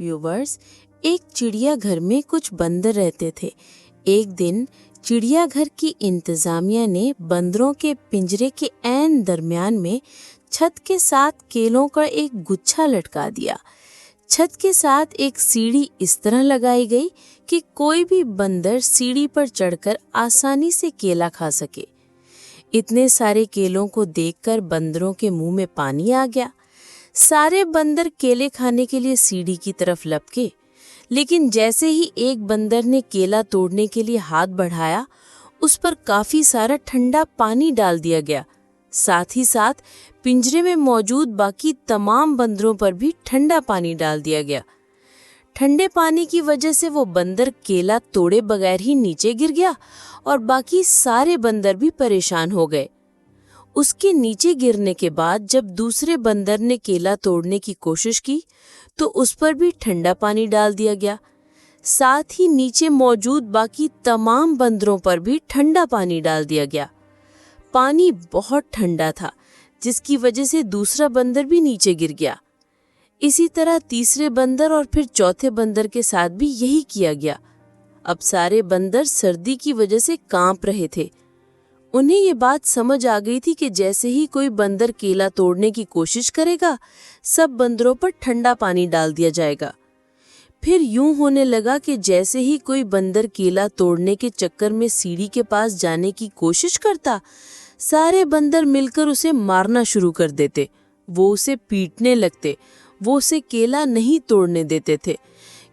Viewers, एक चिड़िया घर में कुछ बंदर रहते थे। एक दिन चिड़िया घर की इंतजामिया ने बंदरों के पिंजरे के ऐन दरमियान में छत के साथ केलों का एक गुच्छा लटका दिया। छत के साथ एक सीढ़ी इस तरह लगाई गई कि कोई भी बंदर सीढ़ी पर चढ़कर आसानी से केला खा सके। इतने सारे केलों को देखकर बंदरों के मुंह में पानी आ गया। सारे बंदर केले खाने के लिए सीढ़ी की तरफ लपके, लेकिन जैसे ही एक बंदर ने केला तोड़ने के लिए हाथ बढ़ाया, उस पर काफी सारा ठंडा पानी डाल दिया गया। साथ ही साथ पिंजरे में मौजूद बाकी तमाम बंदरों पर भी ठंडा पानी डाल दिया गया। ठंडे पानी की वजह से वो बंदर केला तोड़े बगैर ही नीचे गिर गया और बाकी सारे बंदर भी परेशान हो गए। उसके नीचे गिरने के बाद जब दूसरे बंदर ने केला तोड़ने की कोशिश की तो उस पर भी ठंडा पानी डाल दिया गया। साथ ही नीचे मौजूद बाकी तमाम बंदरों पर भी ठंडा पानी डाल दिया गया। पानी बहुत ठंडा था, जिसकी वजह से दूसरा बंदर भी नीचे गिर गया। इसी तरह तीसरे बंदर और फिर चौथे बंदर के साथ भी यही किया गया। अब सारे बंदर सर्दी की वजह से कांप रहे थे। उन्हें ये बात समझ आ गई थी कि जैसे ही कोई बंदर केला तोड़ने की कोशिश करेगा, सब बंदरों पर ठंडा पानी डाल दिया जाएगा। फिर यूं होने लगा कि जैसे ही कोई बंदर केला तोड़ने के चक्कर में सीढ़ी के पास जाने की कोशिश करता, सारे बंदर मिलकर उसे मारना शुरू कर देते। वो उसे पीटने लगते। वो उसे केला नहीं तोड़ने देते थे,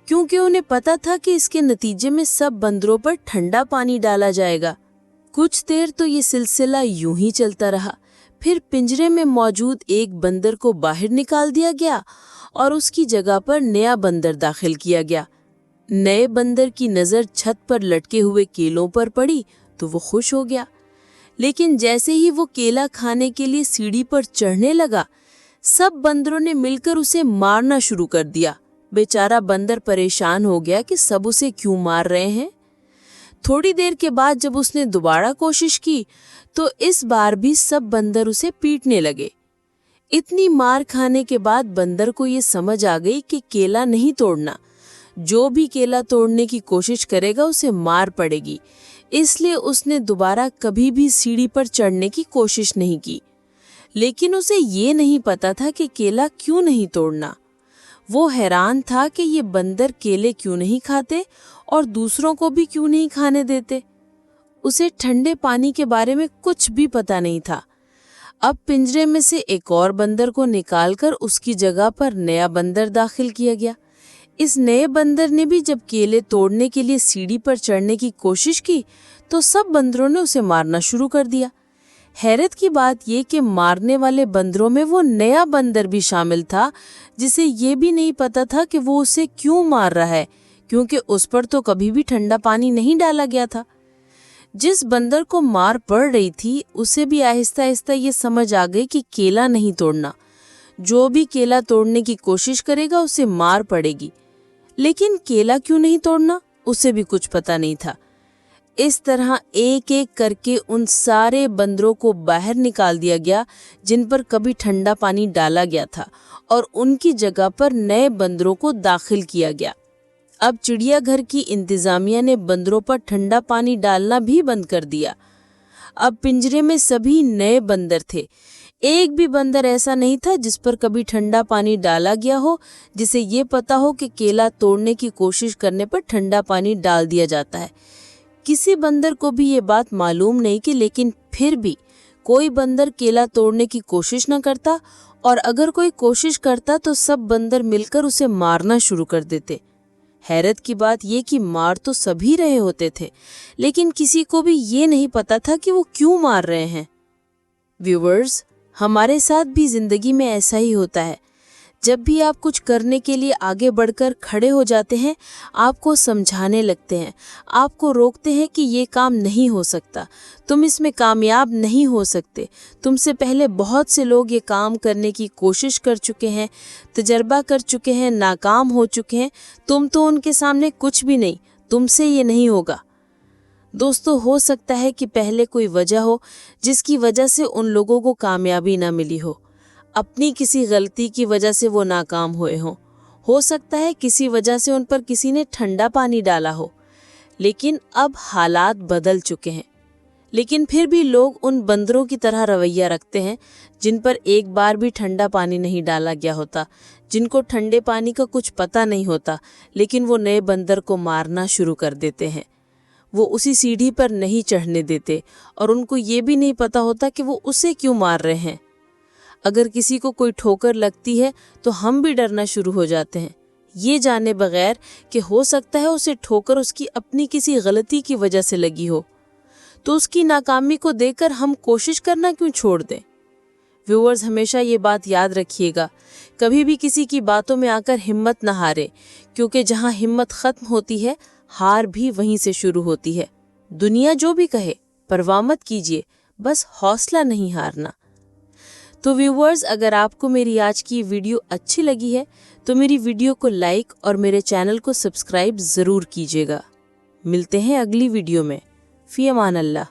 क्योंकि उन्हें पता था कि इसके नतीजे में सब बंदरों पर ठंडा पानी डाला जाएगा। कुछ देर तो ये सिलसिला यूं ही चलता रहा। फिर पिंजरे में मौजूद एक बंदर को बाहर निकाल दिया गया और उसकी जगह पर नया बंदर दाखिल किया गया। नए बंदर की नज़र छत पर लटके हुए केलों पर पड़ी तो वो खुश हो गया, लेकिन जैसे ही वो केला खाने के लिए सीढ़ी पर चढ़ने लगा, सब बंदरों ने मिलकर उसे मारना शुरू कर दिया। बेचारा बंदर परेशान हो गया कि सब उसे क्यों मार रहे हैं। थोड़ी देर के बाद जब उसने दोबारा कोशिश की तो इस बार भी सब बंदर उसे पीटने लगे। इतनी मार खाने के बाद बंदर को ये समझ आ गई कि केला नहीं तोड़ना, जो भी केला तोड़ने की कोशिश करेगा उसे मार पड़ेगी। इसलिए उसने दोबारा कभी भी सीढ़ी पर चढ़ने की कोशिश नहीं की। लेकिन उसे ये नहीं पता था कि केला क्यों नहीं तोड़ना। वो हैरान था कि ये बंदर केले क्यों नहीं खाते और दूसरों को भी क्यों नहीं खाने देते। उसे ठंडे पानी के बारे में कुछ भी पता नहीं था। अब पिंजरे में से एक और बंदर को निकालकर उसकी जगह पर नया बंदर दाखिल किया गया। इस नए बंदर ने भी जब केले तोड़ने के लिए सीढ़ी पर चढ़ने की कोशिश की तो सब बंदरों ने उसे मारना शुरू कर दिया। हैरत की बात ये कि मारने वाले बंदरों में वो नया बंदर भी शामिल था, जिसे ये भी नहीं पता था कि वो उसे क्यों मार रहा है, क्योंकि उस पर तो कभी भी ठंडा पानी नहीं डाला गया था। जिस बंदर को मार पड़ रही थी उसे भी आहिस्ता आहिस्ता ये समझ आ गई कि केला नहीं तोड़ना, जो भी केला तोड़ने की कोशिश करेगा उसे मार पड़ेगी। लेकिन केला क्यों नहीं तोड़ना, उसे भी कुछ पता नहीं था। इस तरह एक एक करके उन सारे बंदरों को बाहर निकाल दिया गया जिन पर कभी ठंडा पानी डाला गया था, और उनकी जगह पर नए बंदरों को दाखिल किया गया। अब चिड़ियाघर की इंतजामिया ने बंदरों पर ठंडा पानी डालना भी बंद कर दिया। अब पिंजरे में सभी नए बंदर थे। एक भी बंदर ऐसा नहीं था जिस पर कभी ठंडा पानी डाला गया हो, जिसे ये पता हो कि केला तोड़ने की कोशिश करने पर ठंडा पानी डाल दिया जाता है। किसी बंदर को भी ये बात मालूम नहीं कि लेकिन फिर भी कोई बंदर केला तोड़ने की कोशिश न करता, और अगर कोई कोशिश करता तो सब बंदर मिलकर उसे मारना शुरू कर देते। हैरत की बात ये कि मार तो सभी रहे होते थे, लेकिन किसी को भी ये नहीं पता था कि वो क्यों मार रहे हैं। व्यूअर्स, हमारे साथ भी जिंदगी में ऐसा ही होता है। जब भी आप कुछ करने के लिए आगे बढ़कर खड़े हो जाते हैं, आपको समझाने लगते हैं, आपको रोकते हैं कि ये काम नहीं हो सकता, तुम इसमें कामयाब नहीं हो सकते, तुमसे पहले बहुत से लोग ये काम करने की कोशिश कर चुके हैं, तजर्बा कर चुके हैं, नाकाम हो चुके हैं, तुम तो उनके सामने कुछ भी नहीं, तुमसे ये नहीं होगा। दोस्तों, हो सकता है कि पहले कोई वजह हो जिसकी वजह से उन लोगों को कामयाबी ना मिली हो, अपनी किसी गलती की वजह से वो नाकाम हुए हों। ہو سکتا ہے کسی وجہ سے ان پر کسی نے ٹھنڈا پانی ڈالا ہو، لیکن اب حالات بدل چکے ہیں۔ لیکن پھر بھی لوگ ان بندروں کی طرح رویہ رکھتے ہیں جن پر ایک بار بھی ٹھنڈا پانی نہیں ڈالا گیا ہوتا، جن کو ٹھنڈے پانی کا کچھ پتہ نہیں ہوتا، لیکن وہ نئے بندر کو مارنا شروع کر دیتے ہیں۔ وہ اسی سیڑھی پر نہیں چڑھنے دیتے اور ان کو یہ بھی نہیں پتہ ہوتا کہ وہ اسے کیوں مار رہے ہیں۔ اگر کسی کو کوئی ٹھوکر لگتی ہے تو ہم بھی ڈرنا شروع ہو جاتے ہیں، یہ جانے بغیر کہ ہو سکتا ہے اسے ٹھوکر اس کی اپنی کسی غلطی کی وجہ سے لگی ہو، تو اس کی ناکامی کو دیکھ کر ہم کوشش کرنا کیوں چھوڑ دیں؟ ویورز، ہمیشہ یہ بات یاد رکھیے گا، کبھی بھی کسی کی باتوں میں آ کر ہمت نہ ہارے، کیونکہ جہاں ہمت ختم ہوتی ہے ہار بھی وہیں سے شروع ہوتی ہے۔ دنیا جو بھی کہے پرواہ مت کیجیے، بس حوصلہ نہیں ہارنا۔ تو ویورز، اگر آپ کو میری آج کی ویڈیو اچھی لگی ہے تو میری ویڈیو کو لائک اور میرے چینل کو سبسکرائب ضرور کیجیے گا۔ ملتے ہیں اگلی ویڈیو میں۔ فی امان اللہ۔